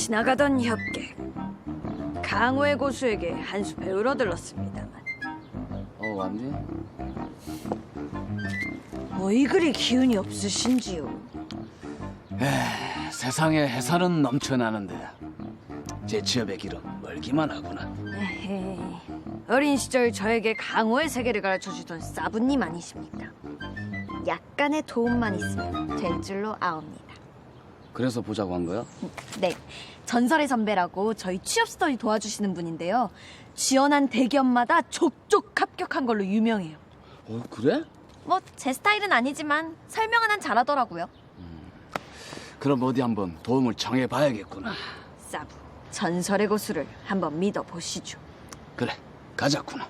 지나가던 협객 강호의 고수에게 한 수 배우러 들렀습니다만 왔니? 이 그리 기운이 없으신지요? 세상에 해산은 넘쳐나는데 제 취업의 길은 멀기만 하구나. 에헤이, 어린 시절 저에게 강호의 세계를 가르쳐주던 사부님 아니십니까? 약간의 도움만 있으면 될 줄로 아옵니다. 그래서 보자고 한 거야? 네, 전설의 선배라고 저희 취업 스터디 도와주시는 분인데요. 지원한 대기업마다 족족 합격한 걸로 유명해요. 그래? 뭐 제 스타일은 아니지만 설명은 한 잘하더라고요. 그럼 어디 한번 도움을 청해봐야겠구나. 사부, 전설의 고수를 한번 믿어보시죠. 그래, 가자꾸나.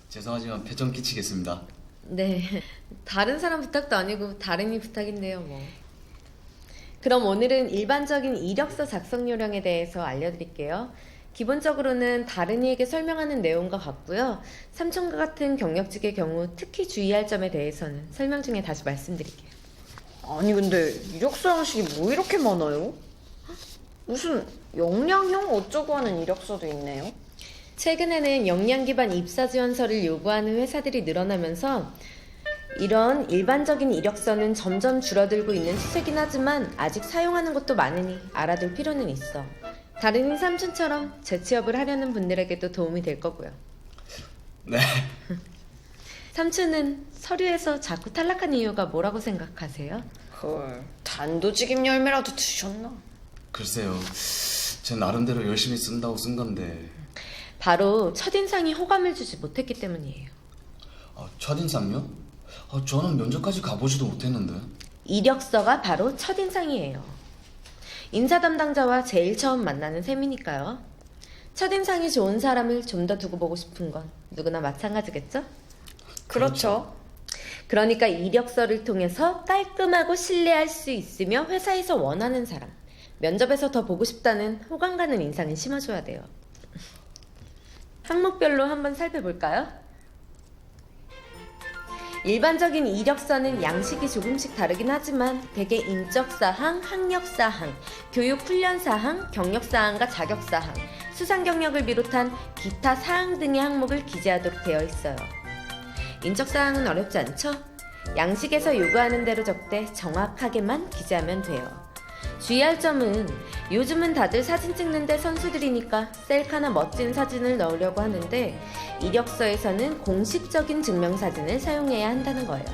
죄송하지만 폐 좀 끼치겠습니다. 네, 다른 사람 부탁도 아니고 다른이 부탁인데요, 뭐. 그럼 오늘은 일반적인 이력서 작성 요령에 대해서 알려드릴게요. 기본적으로는 다른이에게 설명하는 내용과 같고요. 삼촌과 같은 경력직의 경우 특히 주의할 점에 대해서는 설명 중에 다시 말씀드릴게요. 아니 근데 이력서 양식이 뭐 이렇게 많아요? 무슨 역량형 어쩌고 하는 이력서도 있네요. 최근에는 역량 기반 입사 지원서를 요구하는 회사들이 늘어나면서 이런 일반적인 이력서는 점점 줄어들고 있는 추세긴 하지만 아직 사용하는 곳도 많으니 알아둘 필요는 있어. 다른이 삼촌처럼 재취업을 하려는 분들에게도 도움이 될 거고요. 네. 삼촌은 서류에서 자꾸 탈락한 이유가 뭐라고 생각하세요? 헐, 단도직입 열매라도 드셨나? 글쎄요. 제 나름대로 열심히 쓴다고 쓴 건데 바로 첫인상이 호감을 주지 못했기 때문이에요. 첫인상요? 저는 면접까지 가보지도 못했는데. 이력서가 바로 첫인상이에요. 인사 담당자와 제일 처음 만나는 셈이니까요. 첫인상이 좋은 사람을 좀 더 두고 보고 싶은 건 누구나 마찬가지겠죠? 그렇죠. 그러니까 이력서를 통해서 깔끔하고 신뢰할 수 있으며 회사에서 원하는 사람, 면접에서 더 보고 싶다는 호감 가는 인상을 심어줘야 돼요. 항목별로 한번 살펴볼까요? 일반적인 이력서는 양식이 조금씩 다르긴 하지만 대개 인적사항, 학력사항, 교육훈련사항, 경력사항과 자격사항, 수상경력을 비롯한 기타 사항 등의 항목을 기재하도록 되어 있어요. 인적사항은 어렵지 않죠? 양식에서 요구하는 대로 적되 정확하게만 기재하면 돼요. 주의할 점은 요즘은 다들 사진 찍는데 선수들이니까 셀카나 멋진 사진을 넣으려고 하는데 이력서에서는 공식적인 증명사진을 사용해야 한다는 거예요.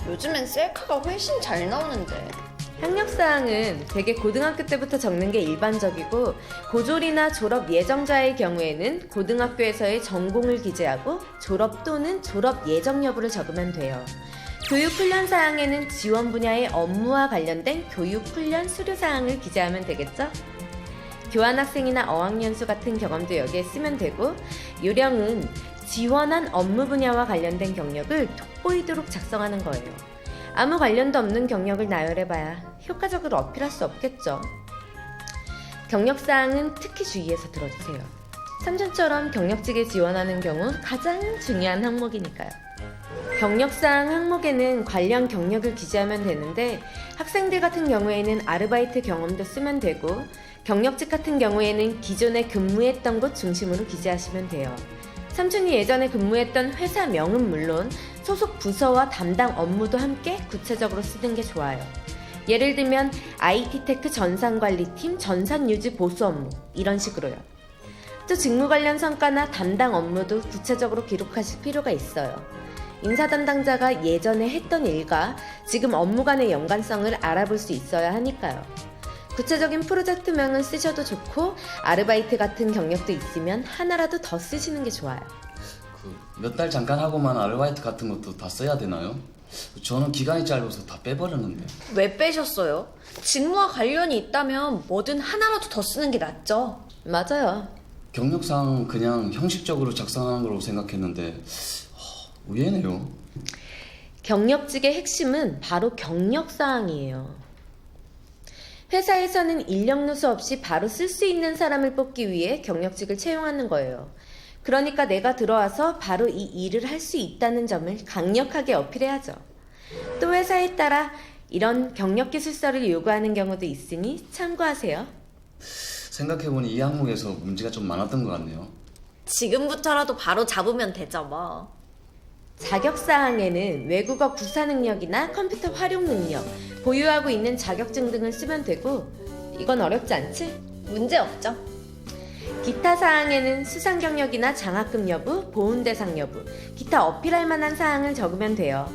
요즘엔 셀카가 훨씬 잘 나오는데. 학력사항은 대개 고등학교 때부터 적는 게 일반적이고 고졸이나 졸업 예정자의 경우에는 고등학교에서의 전공을 기재하고 졸업 또는 졸업 예정 여부를 적으면 돼요. 교육훈련 사항에는 지원 분야의 업무와 관련된 교육훈련 수료사항을 기재하면 되겠죠? 교환학생이나 어학연수 같은 경험도 여기에 쓰면 되고 요령은 지원한 업무 분야와 관련된 경력을 돋보이도록 작성하는 거예요. 아무 관련도 없는 경력을 나열해봐야 효과적으로 어필할 수 없겠죠. 경력사항은 특히 주의해서 들어주세요. 삼촌처럼 경력직에 지원하는 경우 가장 중요한 항목이니까요. 경력사항 항목에는 관련 경력을 기재하면 되는데 학생들 같은 경우에는 아르바이트 경험도 쓰면 되고 경력직 같은 경우에는 기존에 근무했던 곳 중심으로 기재하시면 돼요. 삼촌이 예전에 근무했던 회사명은 물론 소속 부서와 담당 업무도 함께 구체적으로 쓰는 게 좋아요. 예를 들면 IT테크 전산관리팀 전산유지 보수 업무 이런 식으로요. 또 직무 관련 성과나 담당 업무도 구체적으로 기록하실 필요가 있어요. 인사 담당자가 예전에 했던 일과 지금 업무 간의 연관성을 알아볼 수 있어야 하니까요. 구체적인 프로젝트명은 쓰셔도 좋고 아르바이트 같은 경력도 있으면 하나라도 더 쓰시는 게 좋아요. 몇 달 잠깐 하고만 아르바이트 같은 것도 다 써야 되나요? 저는 기간이 짧아서 다 빼버렸는데. 왜 빼셨어요? 직무와 관련이 있다면 뭐든 하나라도 더 쓰는 게 낫죠. 맞아요. 경력상 그냥 형식적으로 작성하는 걸로 생각했는데 의외네요. 경력직의 핵심은 바로 경력사항이에요. 회사에서는 인력 누수 없이 바로 쓸 수 있는 사람을 뽑기 위해 경력직을 채용하는 거예요. 그러니까 내가 들어와서 바로 이 일을 할 수 있다는 점을 강력하게 어필해야죠. 또 회사에 따라 이런 경력기술서를 요구하는 경우도 있으니 참고하세요. 생각해보니 이 항목에서 문제가 좀 많았던 것 같네요. 지금부터라도 바로 잡으면 되죠 뭐. 자격사항에는 외국어 구사 능력이나 컴퓨터 활용 능력, 보유하고 있는 자격증 등을 쓰면 되고, 이건 어렵지 않지? 문제 없죠. 기타 사항에는 수상 경력이나 장학금 여부, 보훈 대상 여부, 기타 어필할 만한 사항을 적으면 돼요.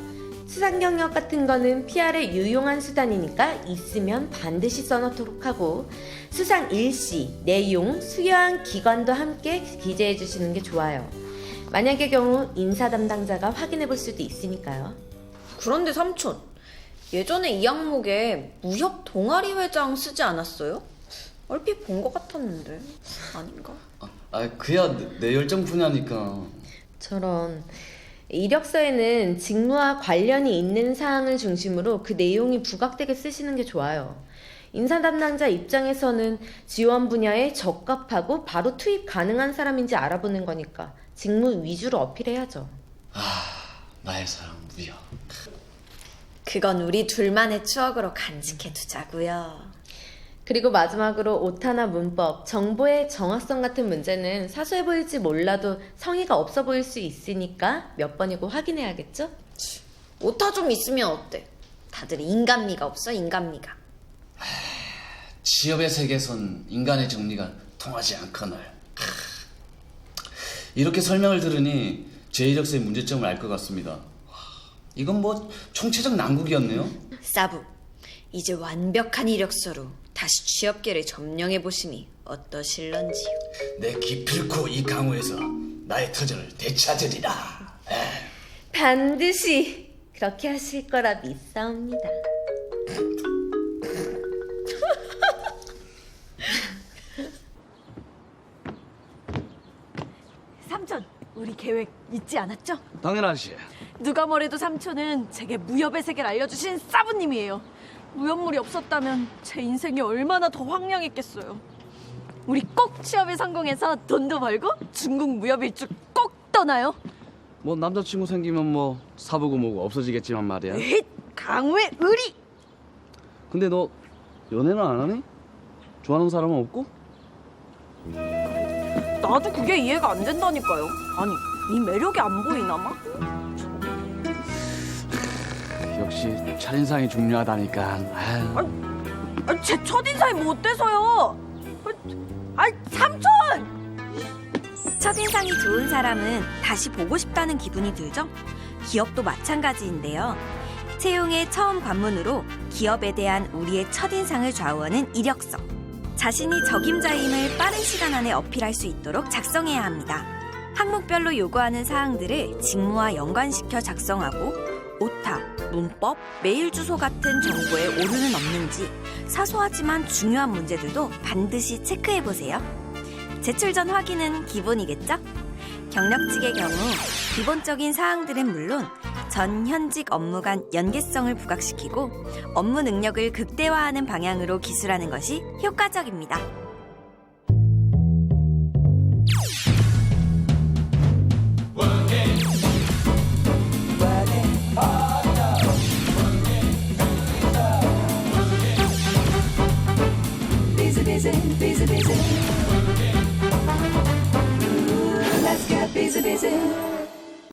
수상 경력 같은 거는 PR의 유용한 수단이니까 있으면 반드시 써놓도록 하고, 수상 일시, 내용, 수여한 기관도 함께 기재해 주시는 게 좋아요. 만약의 경우 인사 담당자가 확인해 볼 수도 있으니까요. 그런데 삼촌, 예전에 이 항목에 무협 동아리 회장 쓰지 않았어요? 얼핏 본 것 같았는데 아닌가? 그야 내 열정 분야니까. 저런, 이력서에는 직무와 관련이 있는 사항을 중심으로 그 내용이 부각되게 쓰시는 게 좋아요. 인사 담당자 입장에서는 지원 분야에 적합하고 바로 투입 가능한 사람인지 알아보는 거니까 직무 위주로 어필해야죠. 나의 사랑 무협. 그건 우리 둘만의 추억으로 간직해 두자고요. 그리고 마지막으로 오타나 문법, 정보의 정확성 같은 문제는 사소해 보일지 몰라도 성의가 없어 보일 수 있으니까 몇 번이고 확인해야겠죠? 오타 좀 있으면 어때? 다들 인간미가 없어, 인간미가. 취업의 세계선 인간의 정리가 통하지 않거늘. 이렇게 설명을 들으니 제 이력서의 문제점을 알 것 같습니다. 이건 뭐 총체적 난국이었네요. 사부, 이제 완벽한 이력서로 다시 취업계를 점령해 보심이 어떠실런지요? 내 기필코 이 강호에서 나의 터전을 되찾으리라. 반드시 그렇게 하실 거라 믿사옵니다. 삼촌, 우리 계획 잊지 않았죠? 당연하지. 누가 뭐래도 삼촌은 제게 무협의 세계를 알려주신 사부님이에요. 무협물이 없었다면 제 인생이 얼마나 더 황량했겠어요. 우리 꼭 취업에 성공해서 돈도 벌고 중국 무협 일주 꼭 떠나요. 뭐 남자친구 생기면 뭐 사보고 뭐고 없어지겠지만 말이야. 힛! 강우의 의리! 근데 너 연애는 안 하니? 좋아하는 사람은 없고? 나도 그게 이해가 안 된다니까요. 아니, 이 매력이 안 보이나 마? 역시 첫인상이 중요하다니까. 제 첫인상이 뭐 어때서요? 삼촌! 첫인상이 좋은 사람은 다시 보고 싶다는 기분이 들죠? 기업도 마찬가지인데요. 채용의 처음 관문으로 기업에 대한 우리의 첫인상을 좌우하는 이력서. 자신이 적임자임을 빠른 시간 안에 어필할 수 있도록 작성해야 합니다. 항목별로 요구하는 사항들을 직무와 연관시켜 작성하고 오타, 문법, 메일 주소 같은 정보에 오류는 없는지 사소하지만 중요한 문제들도 반드시 체크해보세요. 제출 전 확인은 기본이겠죠? 경력직의 경우 기본적인 사항들은 물론 전 현직 업무 간 연계성을 부각시키고 업무 능력을 극대화하는 방향으로 기술하는 것이 효과적입니다. busy, busy, busy.